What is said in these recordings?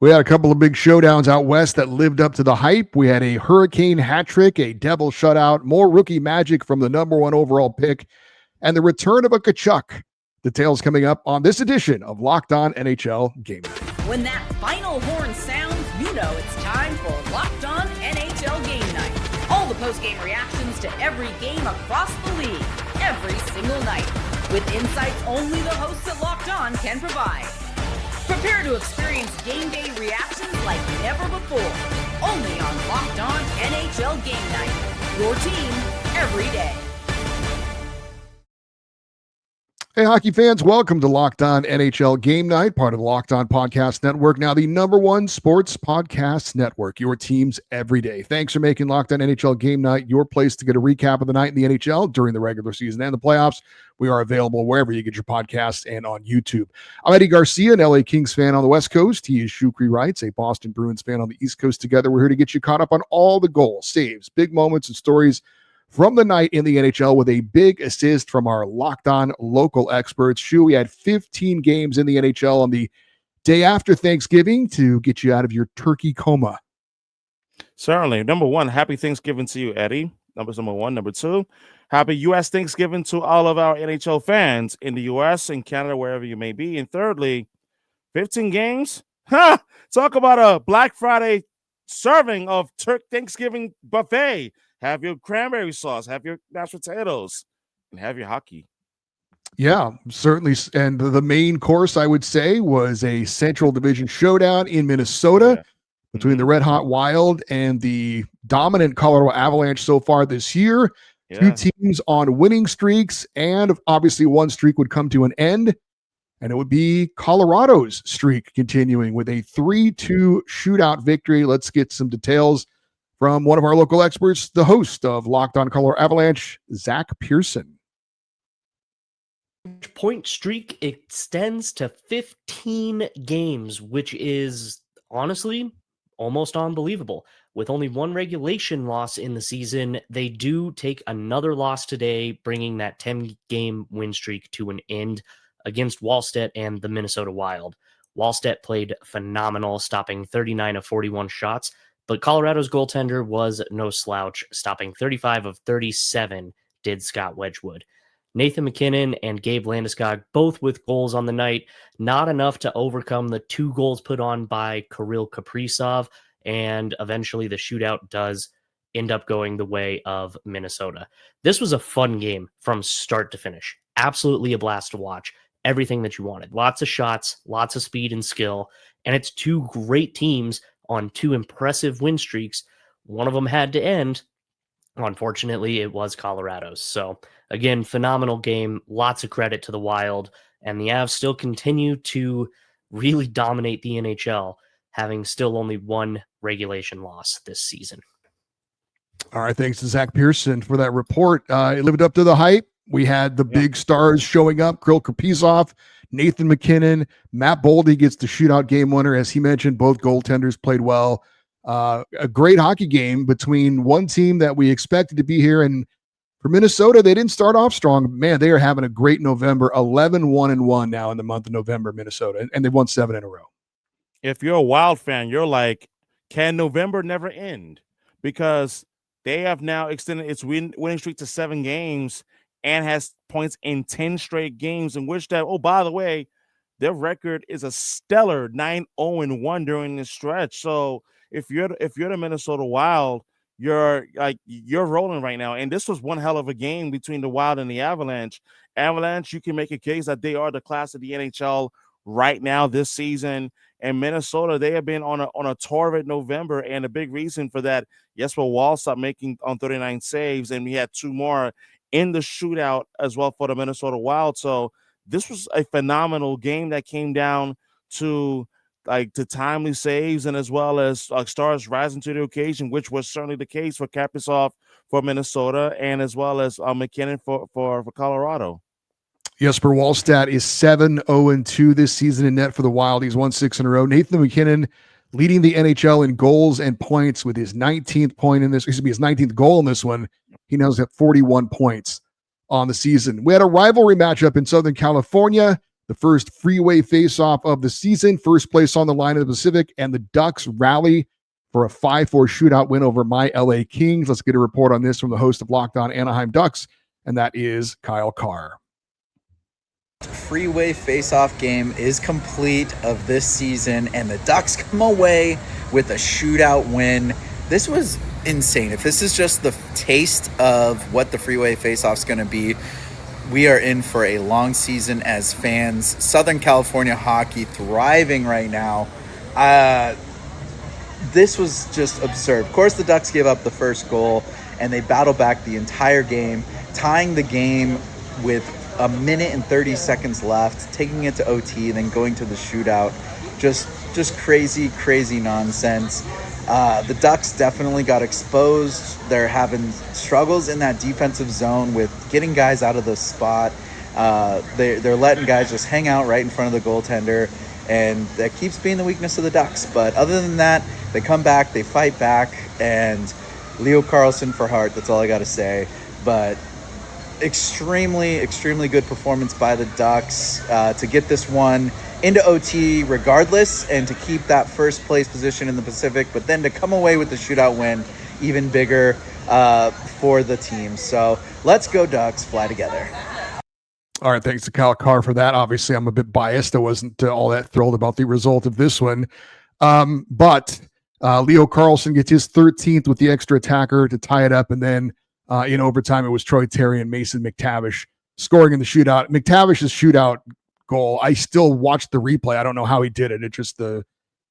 We had a couple of big showdowns out west that lived up to the hype. We had a Hurricane hat trick, a Devil shutout, more rookie magic from the number one overall pick, and the return of a Tkachuk. Details coming up on this edition of Locked On NHL Game Night. When that final horn sounds, you know it's time for Locked On NHL Game Night. All the post-game reactions to every game across the league, every single night, with insights only the hosts at Locked On can provide. Prepare to experience game day reactions like never before. Only on Locked On NHL Game Night. Your team every day. Hey, hockey fans, welcome to Locked On NHL Game Night, part of the Locked On Podcast Network, now the number one sports podcast network, your teams every day. Thanks for making Locked On NHL Game Night your place to get a recap of the night in the NHL during the regular season and the playoffs. We are available wherever you get your podcasts and on YouTube. I'm Eddie Garcia, an LA Kings fan on the West Coast. He is Shukri Wrights, a Boston Bruins fan on the East Coast. Together, we're here to get you caught up on all the goals, saves, big moments, and stories from the night in the NHL with a big assist from our Locked On local experts. Shu, we had 15 games in the NHL on the day after Thanksgiving to get you out of your turkey coma. Certainly. Number one, happy Thanksgiving to you, Eddie. Number one. Number two, happy U.S. Thanksgiving to all of our NHL fans in the U.S. and Canada, wherever you may be. And thirdly, 15 games? Talk about a Black Friday serving of Thanksgiving buffet. Have your cranberry sauce, have your mashed potatoes, and have your hockey. Yeah, certainly. And the main course, I would say, was a Central Division showdown in Minnesota between the Red Hot Wild and the dominant Colorado Avalanche so far this year. Two teams on winning streaks, and obviously one streak would come to an end, and it would be Colorado's streak continuing with a 3-2 shootout victory. Let's get some details from one of our local experts, the host of Locked On Colorado Avalanche, Zach Pearson. Point streak extends to 15 games, which is honestly almost unbelievable. With only one regulation loss in the season, they do take another loss today, bringing that 10-game win streak to an end against Wallstedt and the Minnesota Wild. Wallstedt played phenomenal, stopping 39 of 41 shots, but Colorado's goaltender was no slouch, stopping 35 of 37, did Scott Wedgwood. Nathan MacKinnon and Gabe Landeskog, both with goals on the night, not enough to overcome the 2 goals put on by Kirill Kaprizov, and eventually the shootout does end up going the way of Minnesota. This was a fun game from start to finish. Absolutely a blast to watch. Everything that you wanted. Lots of shots, lots of speed and skill, and it's 2 great teams on 2 impressive win streaks. One of them had to end. Unfortunately, it was Colorado's. So, again, phenomenal game. Lots of credit to the Wild. And the Avs still continue to really dominate the NHL, having still only 1 regulation loss this season. All right, thanks to Zach Pearson for that report. It lived up to the hype. We had the big stars showing up, Kirill Kaprizov, Nathan MacKinnon, Matt Boldy gets the shootout game winner. As he mentioned, both goaltenders played well. A great hockey game between one team that we expected to be here. And for Minnesota, they didn't start off strong. Man, they are having a great November, 11-1-1 now in the month of November, Minnesota. And they've won 7 in a row. If you're a Wild fan, you're like, can November never end? Because they have now extended its winning streak to 7 games and has points in 10 straight games, in which that, oh, by the way, their record is a stellar 9-0-1 during this stretch. So if you're the Minnesota Wild, you're rolling right now. And this was one hell of a game between the Wild and the Avalanche. Avalanche, you can make a case that they are the class of the NHL right now this season. And Minnesota, they have been on a torrid November, and a big reason for that, Jesper Wallstedt making on 39 saves, and we had 2 more in the shootout as well for the Minnesota Wild. So this was a phenomenal game that came down to the timely saves, and as well as stars rising to the occasion, which was certainly the case for Kaprizov for Minnesota, and as well as MacKinnon for Colorado. Jesper Wallstedt is 7-0-2 this season in net for the Wild. He's won 6 in a row. Nathan MacKinnon leading the NHL in goals and points with his 19th point in this. His 19th goal in this one. He now has 41 points on the season. We had a rivalry matchup in Southern California. the first Freeway faceoff of the season. First place on the line in the Pacific, and the Ducks rally for a 5-4 shootout win over my LA Kings. Let's get a report on this from the host of Locked On Anaheim Ducks, and that is Kyle Carr. Freeway face-off game is complete of this season, and the Ducks come away with a shootout win. This was insane. If this is just the taste of what the Freeway face-off is going to be, we are in for a long season as fans. Southern California hockey thriving right now. This was just absurd. Of course, the Ducks gave up the first goal, and they battled back the entire game, tying the game with a minute and 30 seconds left, taking it to OT, then going to the shootout. Just crazy nonsense. The Ducks definitely got exposed. They're having struggles in that defensive zone with getting guys out of the spot. They're letting guys just hang out right in front of the goaltender, and that keeps being the weakness of the Ducks. But other than that, they come back, they fight back, and Leo Carlsson for heart. That's all I got to say. But extremely good performance by the Ducks to get this one into OT regardless, and to keep that first place position in the Pacific, but then to come away with the shootout win, even bigger for the team. So let's go Ducks, fly together. All right, thanks to Kyle Carr for that. Obviously, I'm a bit biased. I wasn't all that thrilled about the result of this one. But Leo Carlsson gets his 13th with the extra attacker to tie it up, and then in overtime, it was Troy Terry and Mason McTavish scoring in the shootout. McTavish's shootout goal, I still watched the replay. I don't know how he did it. It just, the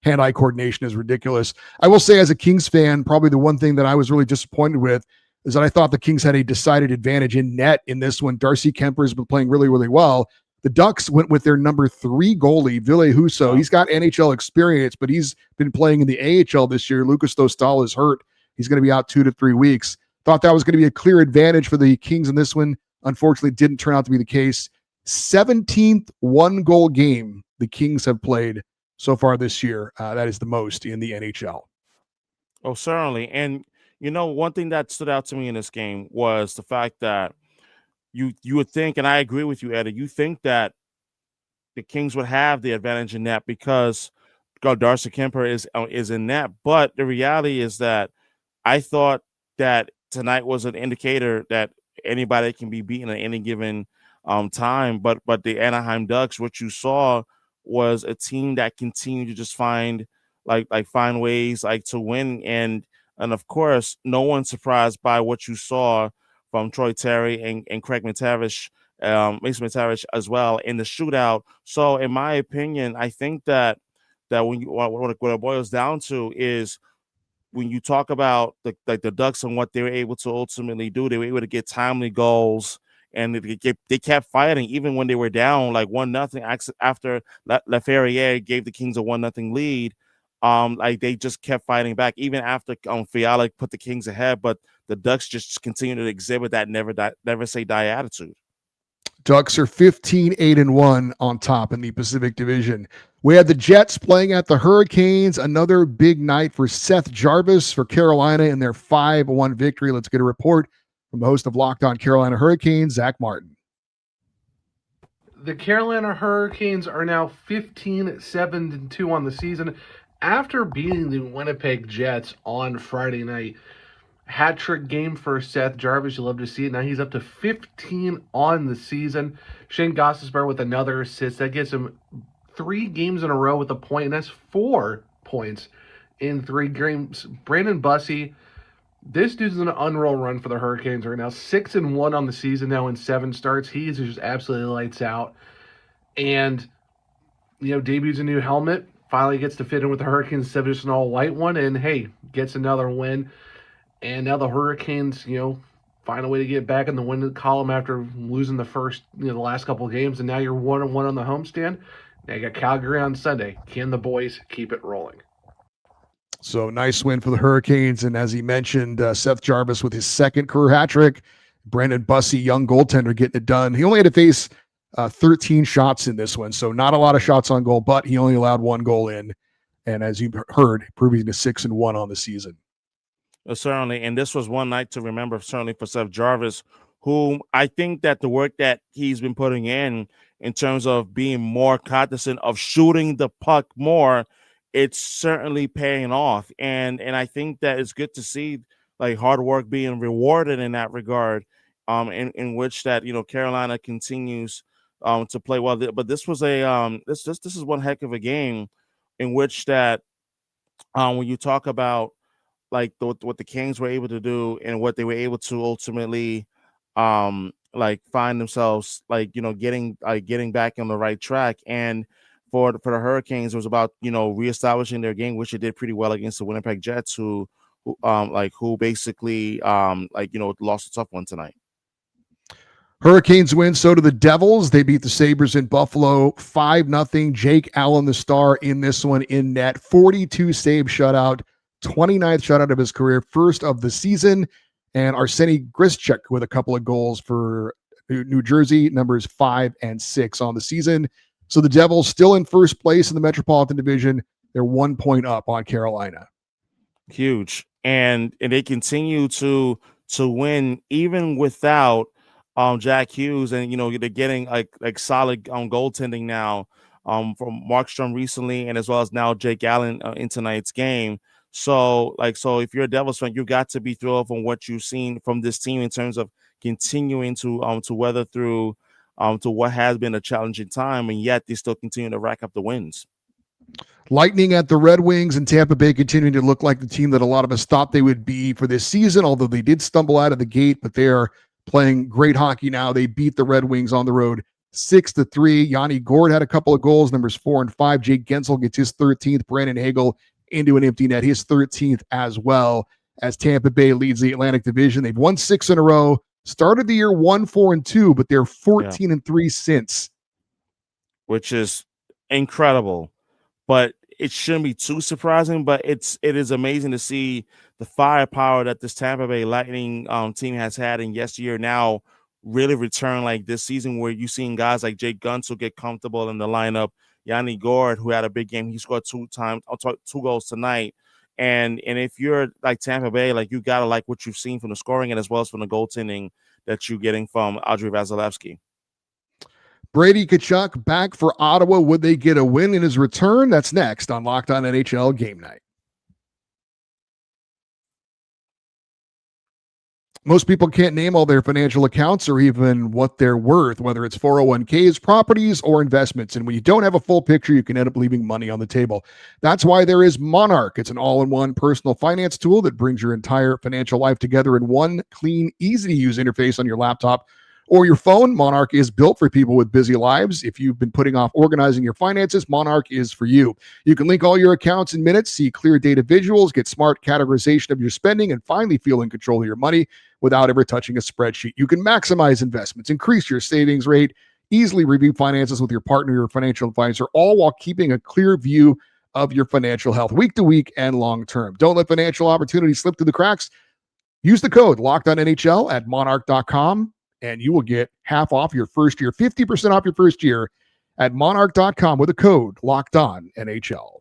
hand-eye coordination is ridiculous. I will say, as a Kings fan, probably the one thing that I was really disappointed with is that I thought the Kings had a decided advantage in net in this one. Darcy Kemper's been playing really well. The Ducks went with their number 3 goalie, Ville Husso. He's got NHL experience, but he's been playing in the AHL this year. Lucas Dostal is hurt. He's going to be out 2 to 3 weeks. Thought that was going to be a clear advantage for the Kings in this one. Unfortunately, didn't turn out to be the case. 17th one-goal game the Kings have played so far this year. That is the most in the NHL. Oh, certainly. And, you know, one thing that stood out to me in this game was the fact that you would think, and I agree with you, Eddie, you think that the Kings would have the advantage in net because Darcy Kemper is in net. But the reality is that I thought that tonight was an indicator that anybody can be beaten at any given time. But the Anaheim Ducks, what you saw was a team that continued to just find ways to win. And of course, no one's surprised by what you saw from Troy Terry and Craig McTavish, Mason McTavish as well in the shootout. So in my opinion, I think that when what it boils down to is, when you talk about the Ducks and what they were able to ultimately do, they were able to get timely goals, and they kept fighting even when they were down 1-0 after Laferriere gave the Kings a 1-0 lead. They just kept fighting back even after Fiala put the Kings ahead, but the Ducks just continue to exhibit that never say die attitude. Ducks are 15-8-1 on top in the Pacific Division. We had the Jets playing at the Hurricanes. Another big night for Seth Jarvis for Carolina in their 5-1 victory. Let's get a report from the host of Locked On Carolina Hurricanes, Zach Martin. The Carolina Hurricanes are now 15-7-2 on the season after beating the Winnipeg Jets on Friday night. Hat-trick game for Seth Jarvis. You love to see it. Now he's up to 15 on the season. Shane Gostisbehere with another assist. That gets him 3 games in a row with a point, and that's 4 points in 3 games. Brandon Bussi, this dude's on an unroll run for the Hurricanes right now. 6-1 on the season now in 7 starts. He's just absolutely lights out. And, debuts a new helmet. Finally gets to fit in with the Hurricanes instead of just an all-white one. And, hey, gets another win. And now the Hurricanes, find a way to get back in the win column after losing the last couple of games. And now you're 1-1 on the homestand. Now you got Calgary on Sunday. Can the boys keep it rolling? So nice win for the Hurricanes. And as he mentioned, Seth Jarvis with his second career hat trick. Brandon Bussi, young goaltender, getting it done. He only had to face 13 shots in this one. So not a lot of shots on goal, but he only allowed 1 goal in. And as you heard, proving to 6-1 on the season. Certainly, and this was one night to remember, certainly for Seth Jarvis, whom I think that the work that he's been putting in in terms of being more cognizant of shooting the puck more, it's certainly paying off. And I think that it's good to see like hard work being rewarded in that regard. In which that Carolina continues to play well. But this was this is one heck of a game in which that when you talk about like what the Kings were able to do and what they were able to ultimately like find themselves like getting back on the right track. And for the Hurricanes, it was about reestablishing their game, which they did pretty well against the Winnipeg Jets, who basically lost a tough one tonight. Hurricanes win, so do the Devils. They beat the Sabres in Buffalo 5-0. Jake Allen, the star in this one, in net. 42 save shutout, 29th shutout of his career, first of the season. And Arseny Grischuk with a couple of goals for New Jersey, numbers 5 and 6 on the season. So the Devils still in first place in the Metropolitan Division. They're 1 point up on Carolina. Huge. And they continue to win even without Jack Hughes, and they're getting like solid goaltending now from Markstrom recently, and as well as now Jake Allen in tonight's game. So if you're a Devils fan, you got to be thrilled from what you've seen from this team in terms of continuing to weather through to what has been a challenging time, and yet they still continue to rack up the wins. Lightning at the Red Wings, and Tampa Bay continuing to look like the team that a lot of us thought they would be for this season, although they did stumble out of the gate, but they are playing great hockey now. They beat the Red Wings on the road 6-3. Yanni Gourde had a couple of goals, numbers 4 and 5. Jake Gensel gets his 13th. Brandon Hagel into an empty net, his 13th as well, as Tampa Bay leads the Atlantic Division. They've won 6 in a row. Started the year 1-4-2, but they're 14-3 since. Which is incredible. But it shouldn't be too surprising, but it is amazing to see the firepower that this Tampa Bay Lightning team has had in yesteryear now really return like this season, where you've seen guys like Jake Guentzel get comfortable in the lineup. Yanni Gourde, who had a big game, he scored 2 goals tonight. And if you're like Tampa Bay, like you gotta like what you've seen from the scoring and as well as from the goaltending that you're getting from Andrei Vasilevsky. Brady Tkachuk back for Ottawa. Would they get a win in his return? That's next on Locked On NHL Game Night. Most people can't name all their financial accounts or even what they're worth, whether it's 401ks, properties, or investments. And when you don't have a full picture, you can end up leaving money on the table. That's why there is Monarch. It's an all-in-one personal finance tool that brings your entire financial life together in one clean, easy-to-use interface on your laptop or your phone. Monarch is built for people with busy lives. If you've been putting off organizing your finances, Monarch is for you. You can link all your accounts in minutes, see clear data visuals, get smart categorization of your spending, and finally feel in control of your money without ever touching a spreadsheet. You can maximize investments, increase your savings rate, easily review finances with your partner or financial advisor, all while keeping a clear view of your financial health week to week and long term. Don't let financial opportunities slip through the cracks. Use the code LOCKEDONNHL at monarch.com. and you will get half off your first year, 50% off your first year at monarch.com with a code LOCKEDONNHL.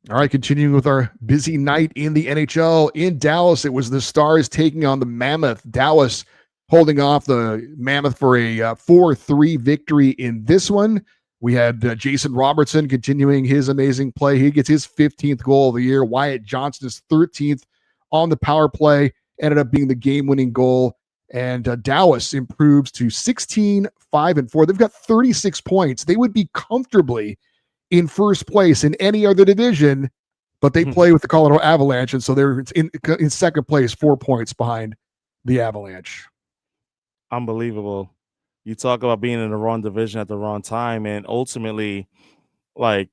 All right, continuing with our busy night in the NHL. In Dallas, it was the Stars taking on the Mammoth. Dallas holding off the Mammoth for a 4-3 victory in this one. We had Jason Robertson continuing his amazing play. He gets his 15th goal of the year. Wyatt Johnston's 13th on the power play, ended up being the game-winning goal. And Dallas improves to 16-5-4. They've got 36 points. They would be comfortably in first place in any other division, but they play with the Colorado Avalanche, and so they're in second place, 4 points behind the Avalanche. Unbelievable. You talk about being in the wrong division at the wrong time, and ultimately, like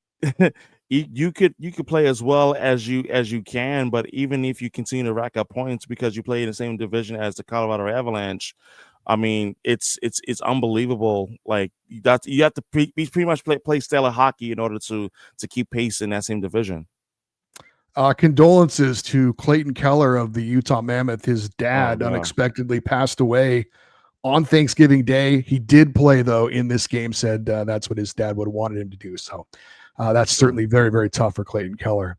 you could play as well as you can, but even if you continue to rack up points because you play in the same division as the Colorado Avalanche, I mean, it's unbelievable. Like you have to pretty much play stellar hockey in order to keep pace in that same division. Condolences to Clayton Keller of the Utah Mammoth. His dad unexpectedly passed away on Thanksgiving Day. He did play, though, in this game, said that's what his dad would have wanted him to do. So that's certainly very, very tough for Clayton Keller.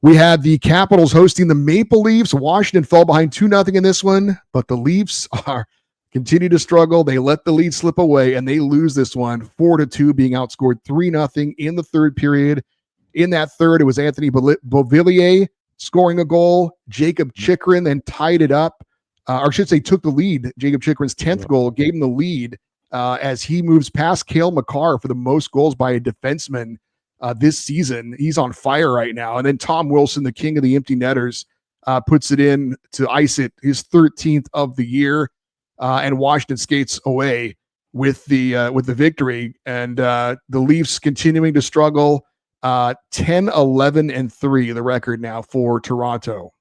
We had the Capitals hosting the Maple Leafs. Washington fell behind 2-0 in this one, but the Leafs are continue to struggle. They let the lead slip away, and they lose this one 4-2, being outscored 3-0 in the third period. In that third, it was Anthony Beauvillier scoring a goal. Jacob Chikrin then tied it up, or I should say took the lead. Jacob Chikrin's 10th goal gave him the lead as he moves past Cale Makar for the most goals by a defenseman this season. He's on fire right now. And then Tom Wilson, the king of the empty netters, puts it in to ice it, his 13th of the year, and Washington skates away with the victory. And the Leafs continuing to struggle. 10-11-3, the record now for Toronto.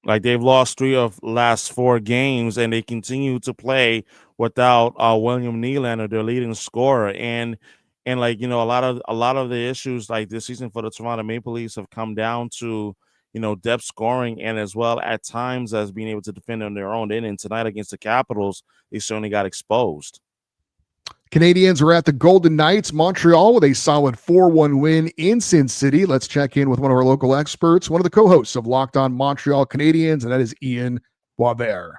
Like, they've lost 3 of last 4 games, and they continue to play without William Nylander, their leading scorer. And like, a lot of the issues like this season for the Toronto Maple Leafs have come down to, depth scoring, and as well at times as being able to defend on their own. And tonight against the Capitals, they certainly got exposed. Canadians are at the Golden Knights, Montreal, with a solid 4-1 win in Sin City. Let's check in with one of our local experts, one of the co-hosts of Locked On Montreal Canadiens, and that is Ian Boisvert.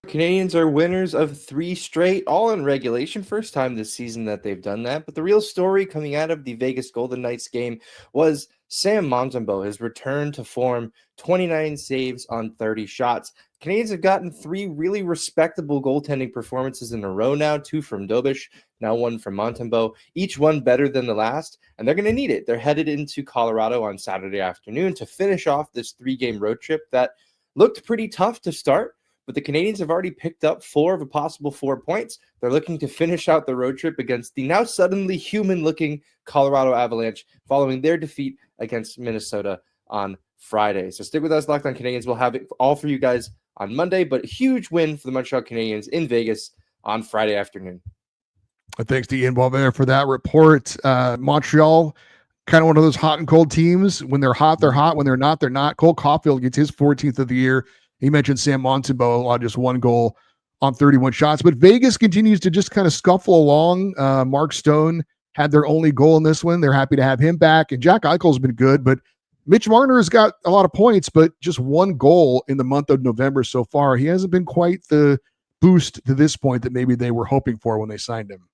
Canadians are winners of 3 straight, all in regulation. First time this season that they've done that. But the real story coming out of the Vegas Golden Knights game was Sam Montembeault, his return to form, 29 saves on 30 shots. Canadians have gotten 3 really respectable goaltending performances in a row now, 2 from Dobish, now 1 from Montembeault, each one better than the last, and they're going to need it. They're headed into Colorado on Saturday afternoon to finish off this 3-game road trip that looked pretty tough to start, but the Canadians have already picked up 4 of a possible 4 points. They're looking to finish out the road trip against the now suddenly human-looking Colorado Avalanche following their defeat against Minnesota on Friday. So stick with us, Locked On Canadians. We'll have it all for you guys on Monday, but a huge win for the Montreal Canadiens in Vegas on Friday afternoon. Thanks to Ian Boisvert for that report. Montreal, kind of one of those hot and cold teams. When they're hot, they're hot. When they're not, they're not. Cole Caulfield gets his 14th of the year. He mentioned Sam Montembeault, just 1 goal on 31 shots. But Vegas continues to just kind of scuffle along. Mark Stone had their only goal in this one. They're happy to have him back. And Jack Eichel's been good, but Mitch Marner's got a lot of points, but just 1 goal in the month of November so far. He hasn't been quite the boost to this point that maybe they were hoping for when they signed him.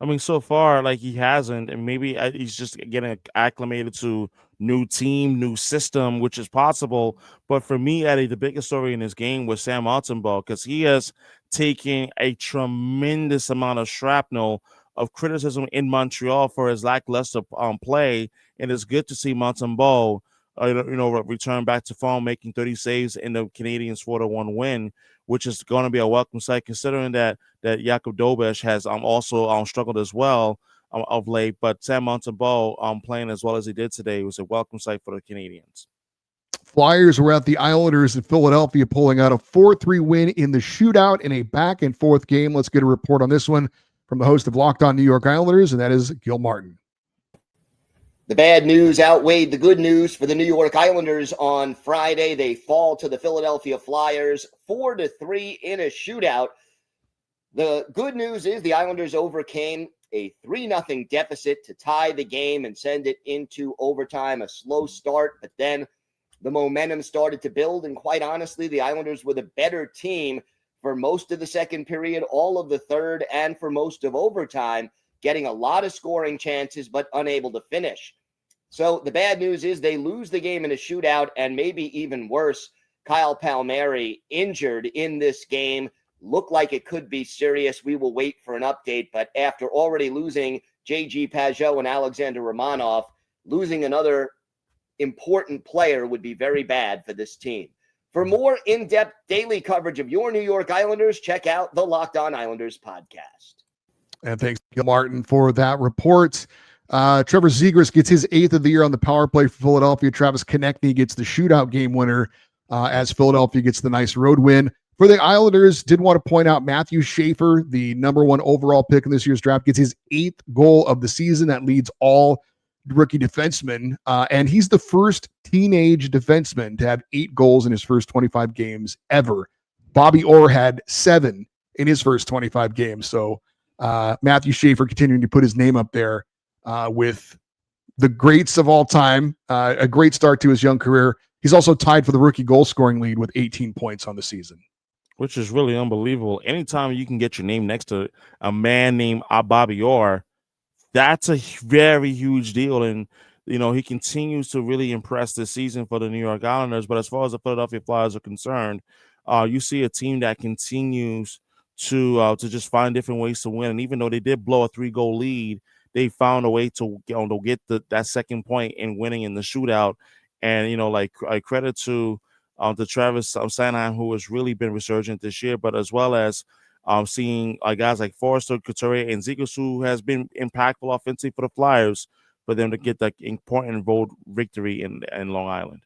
I mean, so far, like, he hasn't, and maybe he's just getting acclimated to new team, new system, which is possible. But for me, Eddie, the biggest story in this game was Sam Montembeault, because he has taken a tremendous amount of shrapnel of criticism in Montreal for his lackluster play, and it's good to see Montembeault, return back to form, making 30 saves in the Canadiens' 4-1 win, which is going to be a welcome sight, considering that Jakub Dobish has also struggled as well of late. But Sam Montembeault playing as well as he did today was a welcome sight for the Canadiens. Flyers were at the Islanders in Philadelphia, pulling out a 4-3 win in the shootout in a back-and-forth game. Let's get a report on this one from the host of Locked On New York Islanders, and that is Gil Martin. The bad news outweighed the good news for the New York Islanders on Friday. They fall to the Philadelphia Flyers 4-3 in a shootout. The good news is the Islanders overcame a 3-0 deficit to tie the game and send it into overtime. A slow start, but then the momentum started to build. And quite honestly, the Islanders were the better team for most of the second period, all of the third, and for most of overtime, getting a lot of scoring chances, but unable to finish. So the bad news is they lose the game in a shootout, and maybe even worse, Kyle Palmieri injured in this game. Looked like it could be serious. We will wait for an update, but after already losing J.G. Pageau and Alexander Romanov, losing another important player would be very bad for this team. For more in-depth daily coverage of your New York Islanders, check out the Locked On Islanders podcast. And thanks, Gil Martin, for that report. Trevor Zegras gets his 8th of the year on the power play for Philadelphia. Travis Konechny gets the shootout game winner as Philadelphia gets the nice road win. For the Islanders, did want to point out Matthew Schaefer, the number 1 overall pick in this year's draft, gets his 8th goal of the season. That leads all rookie defensemen. And he's the first teenage defenseman to have 8 goals in his first 25 games ever. Bobby Orr had 7 in his first 25 games. So Matthew Schaefer continuing to put his name up there with the greats of all time. A great start to his young career. He's also tied for the rookie goal scoring lead with 18 points on the season. which is really unbelievable. Anytime you can get your name next to a man named Bobby Orr, that's a very huge deal. And, he continues to really impress this season for the New York Islanders. But as far as the Philadelphia Flyers are concerned, you see a team that continues to just find different ways to win. And even though they did blow a 3-goal lead, they found a way to get that second point in winning in the shootout. And, credit to Travis Sanheim, who has really been resurgent this year, but as well as seeing guys like Forrester, Couturier, and Zegras, who has been impactful offensively for the Flyers, for them to get that important road victory in Long Island.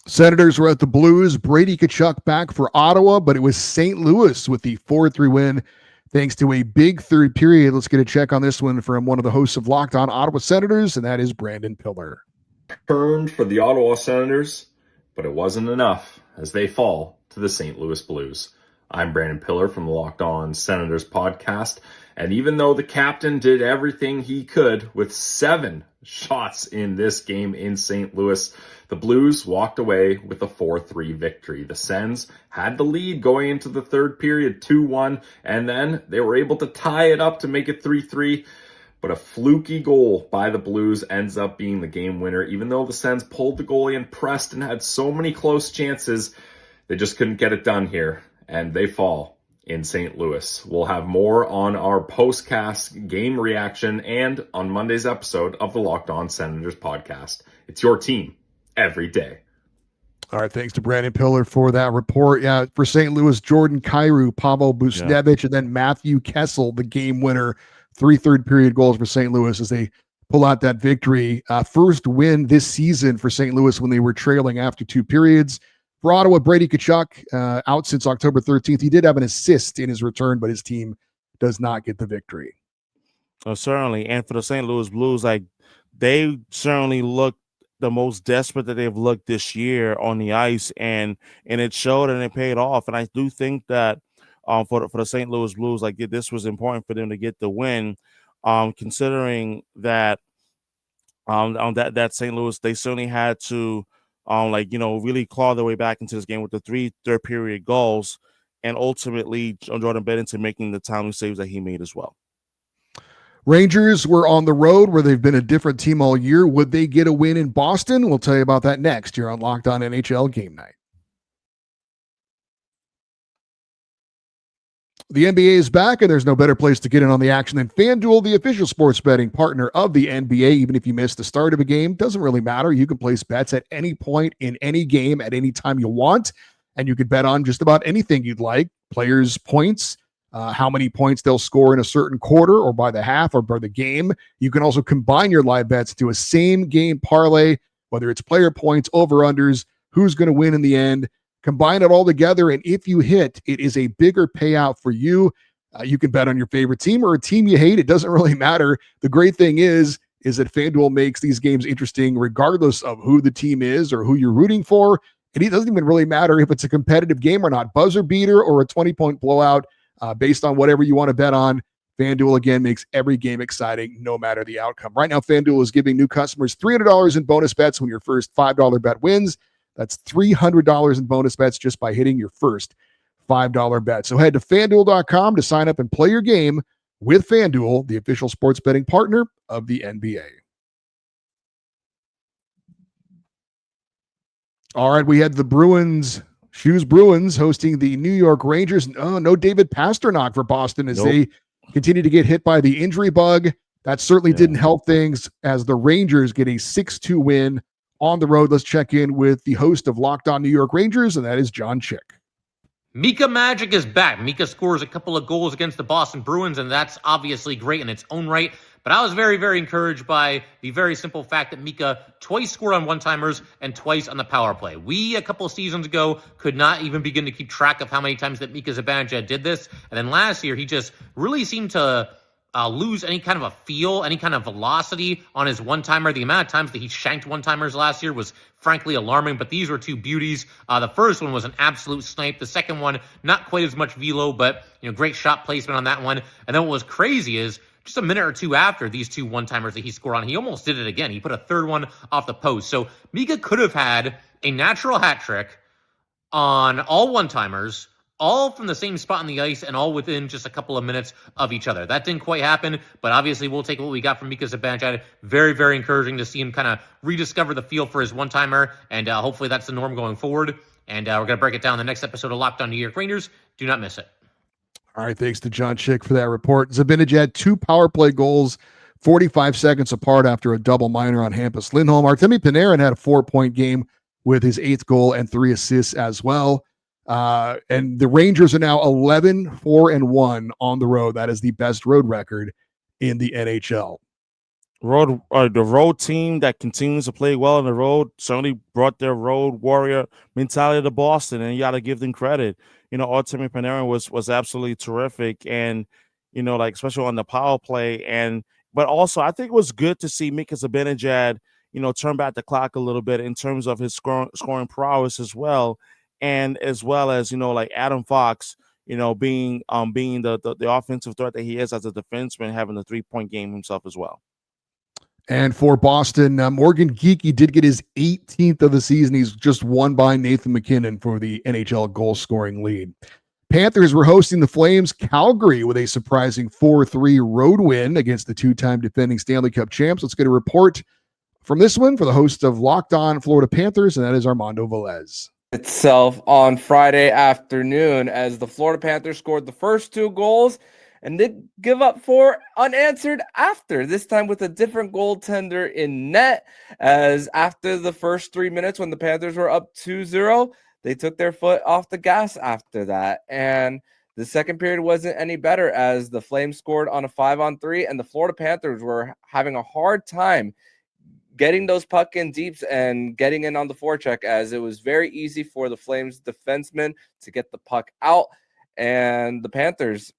Senators were at the Blues. Brady Tkachuk back for Ottawa, but it was St. Louis with the 4-3 win thanks to a big third period. Let's get a check on this one from one of the hosts of Locked On Ottawa Senators, and that is Brandon Pillar. Turned for the Ottawa Senators, but it wasn't enough as they fall to the St. Louis Blues. I'm Brandon Pillar from the Locked On Senators podcast, and even though the captain did everything he could with 7 shots in this game in St. Louis, the Blues walked away with a 4-3 victory. The Sens had the lead going into the third period, 2-1, and then they were able to tie it up to make it 3-3. But a fluky goal by the Blues ends up being the game winner. Even though the Sens pulled the goalie and pressed and had so many close chances, they just couldn't get it done here. And they fall in St. Louis. We'll have more on our postcast game reaction and on Monday's episode of the Locked On Senators podcast. It's your team every day. All right, thanks to Brandon Pillar for that report. Yeah, for St. Louis, Jordan Kyrou, Pavel Buchnevich, and then Matthew Kessel, the game winner. 3 third period goals for St. Louis as they pull out that victory. First win this season for St. Louis when they were trailing after 2 periods. For Ottawa, Brady Tkachuk, out since October 13th. He did have an assist in his return, but his team does not get the victory. Oh, certainly. And for the St. Louis Blues, they certainly look the most desperate that they've looked this year on the ice, and it showed and it paid off. And I do think that for the St. Louis Blues, this was important for them to get the win, considering that that St. Louis, they certainly had to really claw their way back into this game with the 3 third period goals, and ultimately Jordan Binnington making the timely saves that he made as well. Rangers were on the road where they've been a different team all year. Would they get a win in Boston? We'll tell you about that next here on Locked On NHL Game Night. The NBA is back, and there's no better place to get in on the action than FanDuel, the official sports betting partner of the NBA. Even if you missed the start of a game, doesn't really matter. You can place bets at any point in any game at any time you want, and you can bet on just about anything you'd like. Players' points, how many points they'll score in a certain quarter or by the half or by the game. You can also combine your live bets to a same game parlay, whether it's player points, over-unders, who's going to win in the end. Combine it all together, and if you hit, it is a bigger payout for you. You can bet on your favorite team or a team you hate. It doesn't really matter. The great thing is that FanDuel makes these games interesting regardless of who the team is or who you're rooting for. And it doesn't even really matter if it's a competitive game or not. Buzzer beater or a 20-point blowout, based on whatever you want to bet on. FanDuel, again, makes every game exciting no matter the outcome. Right now, FanDuel is giving new customers $300 in bonus bets when your first $5 bet wins. That's $300 in bonus bets just by hitting your first $5 bet. So head to FanDuel.com to sign up and play your game with FanDuel, the official sports betting partner of the NBA. All right, we had the Bruins hosting the New York Rangers. Oh, no David Pastrnak for Boston as they continue to get hit by the injury bug. That certainly didn't help things as the Rangers get a 6-2 win on the road. Let's check in with the host of Locked On New York Rangers, and that is John Chick. Mika Magic is back. Mika scores a couple of goals against the Boston Bruins, and that's obviously great in its own right. But I was very, very encouraged by the very simple fact that Mika twice scored on one-timers and twice on the power play. We, a couple of seasons ago, could not even begin to keep track of how many times that Mika Zibanejad did this. And then last year, he just really seemed to lose any kind of a feel, any kind of velocity on his one-timer. The amount of times that he shanked one-timers last year was frankly alarming, but these were two beauties. The first one was an absolute snipe. The second one, not quite as much velo, but great shot placement on that one. And then what was crazy is just a minute or two after these two one-timers that he scored on, he almost did it again. He put a third one off the post. So Mika could have had a natural hat trick on all one-timers, all from the same spot on the ice and all within just a couple of minutes of each other. That didn't quite happen, but obviously we'll take what we got from Mika Zibanejad. Very, very encouraging to see him kind of rediscover the feel for his one-timer, and hopefully that's the norm going forward. And we're going to break it down in the next episode of Locked On New York Rangers. Do not miss it. All right, thanks to John Chick for that report. Zibanejad, 2 power play goals, 45 seconds apart after a double minor on Hampus Lindholm. Artemi Panarin had a 4-point game with his 8th goal and 3 assists as well. And the Rangers are now 11-4-1 on the road. That is the best road record in the NHL. The road team that continues to play well on the road certainly brought their road warrior mentality to Boston, and you got to give them credit. Artemi Panarin was absolutely terrific, and especially on the power play, but also I think it was good to see Mika Zibanejad, turn back the clock a little bit in terms of his scoring prowess as well, and as well as Adam Fox, being the offensive threat that he is as a defenseman, having a 3-point game himself as well. And for Boston, Morgan Geekie did get his 18th of the season. He's just won by Nathan McKinnon for the NHL goal-scoring lead. Panthers were hosting the Flames. Calgary with a surprising 4-3 road win against the 2-time defending Stanley Cup champs. Let's get a report from this one for the host of Locked On Florida Panthers, and that is Armando Velez. Itself on Friday afternoon as the Florida Panthers scored the first 2 goals and did give up 4 unanswered after, this time with a different goaltender in net, as after the first 3 minutes when the Panthers were up 2-0, they took their foot off the gas after that. And the second period wasn't any better as the Flames scored on a 5-on-3, and the Florida Panthers were having a hard time getting those puck in deeps and getting in on the forecheck, as it was very easy for the Flames defensemen to get the puck out. And the Panthers,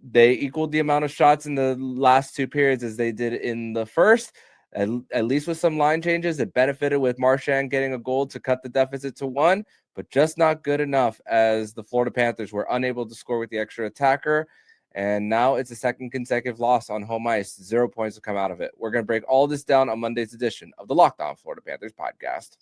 they equaled the amount of shots in the last 2 periods as they did in the first, at least with some line changes. It benefited with Marchand getting a goal to cut the deficit to 1, but just not good enough as the Florida Panthers were unable to score with the extra attacker. And now it's a second consecutive loss on home ice. 0 points will come out of it. We're going to break all this down on Monday's edition of the Locked On Florida Panthers podcast.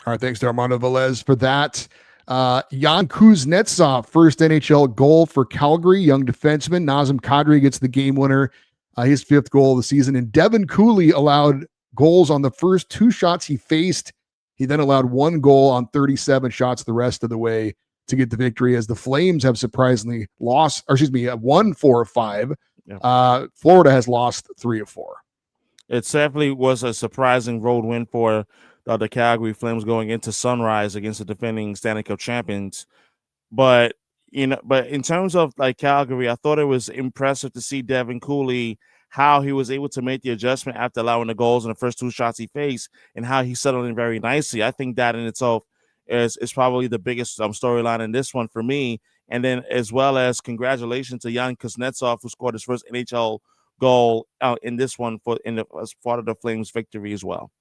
All right, thanks to Armando Velez for that. Jan Kuznetsov, first NHL goal for Calgary, young defenseman. Nazem Kadri gets the game winner, his 5th goal of the season. And Devin Cooley allowed goals on the first 2 shots he faced. He then allowed 1 goal on 37 shots the rest of the way to get the victory, as the Flames have surprisingly won 4 of 5. Yeah. Florida has lost 3 of 4. It definitely was a surprising road win for the Calgary Flames going into Sunrise against the defending Stanley Cup champions. But in terms of Calgary, I thought it was impressive to see Devin Cooley, how he was able to make the adjustment after allowing the goals in the first 2 shots he faced, and how he settled in very nicely. I think that in itself is probably the biggest storyline in this one for me. And then as well as congratulations to Jan Kuznetsov, who scored his first NHL goal in this one as part of the Flames' victory as well.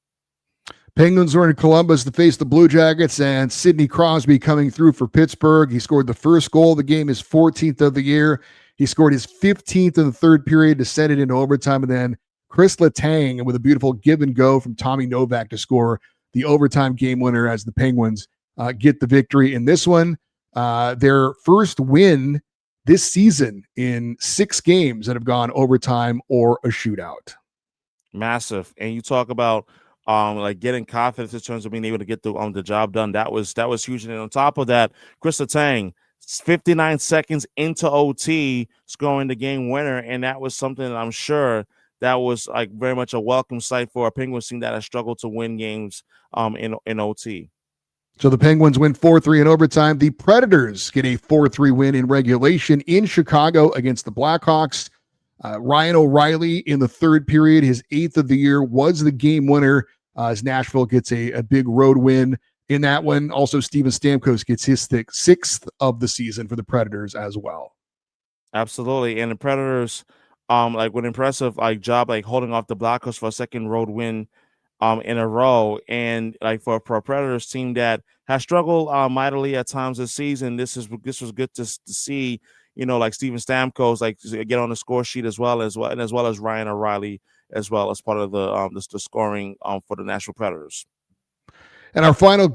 Penguins were in Columbus to face the Blue Jackets, and Sidney Crosby coming through for Pittsburgh. He scored the first goal of the game, his 14th of the year. He scored his 15th in the third period to send it into overtime, and then Chris Letang with a beautiful give and go from Tommy Novak to score the overtime game winner as the Penguins get the victory in this one. Their first win this season in 6 games that have gone overtime or a shootout. Massive. And you talk about getting confidence in terms of being able to get the job done. That was huge. And on top of that, Chris Letang, 59 seconds into OT, scoring the game winner, and that was something that I'm sure that was very much a welcome sight for a Penguins team that has struggled to win games in OT. So the Penguins win 4-3 in overtime. The Predators get a 4-3 win in regulation in Chicago against the Blackhawks. Ryan O'Reilly in the third period, his 8th of the year, was the game winner as Nashville gets a big road win in that one. Also, Steven Stamkos gets his 6th of the season for the Predators as well. Absolutely. And the Predators, with an impressive job holding off the Blackhawks for a second road win in a row. And for a Predators team that has struggled mightily at times this season, this was good to see, Steven Stamkos get on the score sheet as well as Ryan O'Reilly as well as part of the scoring for the Nashville Predators. And our final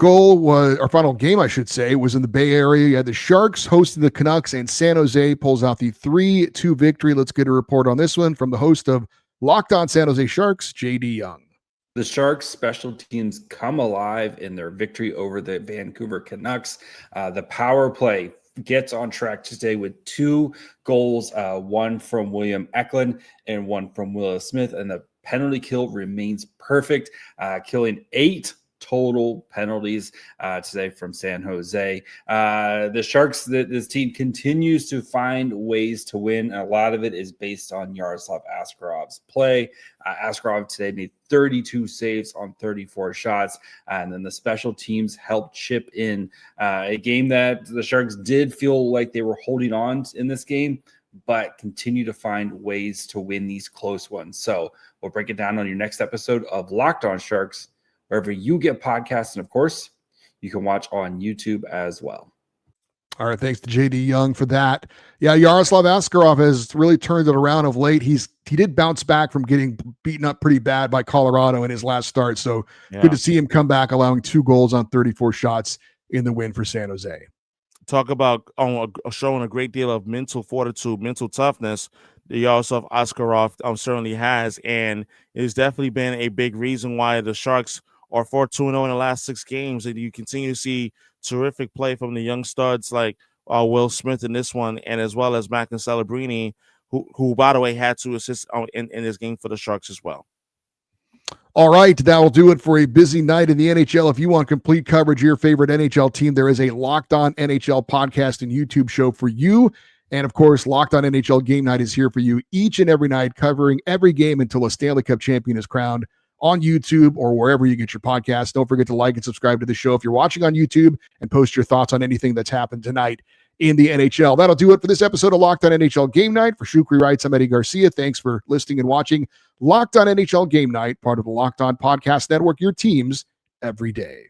game, I should say, was in the Bay Area. You had the Sharks hosting the Canucks, and San Jose pulls out the 3-2 victory. Let's get a report on this one from the host of Locked On San Jose Sharks, JD Young. The Sharks special teams come alive in their victory over the Vancouver Canucks. The power play gets on track today with 2 goals, one from William Eklund and one from Willis Smith, and the penalty kill remains perfect, killing 8 total penalties today from San Jose. The Sharks, this team continues to find ways to win. A lot of it is based on Yaroslav Askarov's play. Askarov today made 32 saves on 34 shots, and then the special teams helped chip in a game that the Sharks did feel like they were holding on in this game, but continue to find ways to win these close ones. So we'll break it down on your next episode of Locked On Sharks, wherever you get podcasts. And of course, you can watch on YouTube as well. All right. Thanks to JD Young for that. Yeah. Yaroslav Askarov has really turned it around of late. He did bounce back from getting beaten up pretty bad by Colorado in his last start. So good to see him come back, allowing 2 goals on 34 shots in the win for San Jose. Talk about showing a great deal of mental fortitude, mental toughness that Yaroslav Askarov certainly has. And it's definitely been a big reason why the Sharks are 4-2-0 in the last 6 games. And you continue to see terrific play from the young studs like Will Smith in this one, and as well as Mackin Celebrini, who by the way had 2 assists in this game for the Sharks as well. All right, that will do it for a busy night in the NHL. If you want complete coverage of your favorite NHL team, there is a Locked On NHL podcast and YouTube show for you. And of course, Locked On NHL Game Night is here for you each and every night, covering every game until a Stanley Cup champion is crowned, on YouTube or wherever you get your podcasts. Don't forget to like and subscribe to the show if you're watching on YouTube, and post your thoughts on anything that's happened tonight in the NHL. That'll do it for this episode of Locked On NHL Game Night. For Shukri Wrights, I'm Eddie Garcia. Thanks for listening and watching Locked On NHL Game Night, part of the Locked On Podcast Network, your teams every day.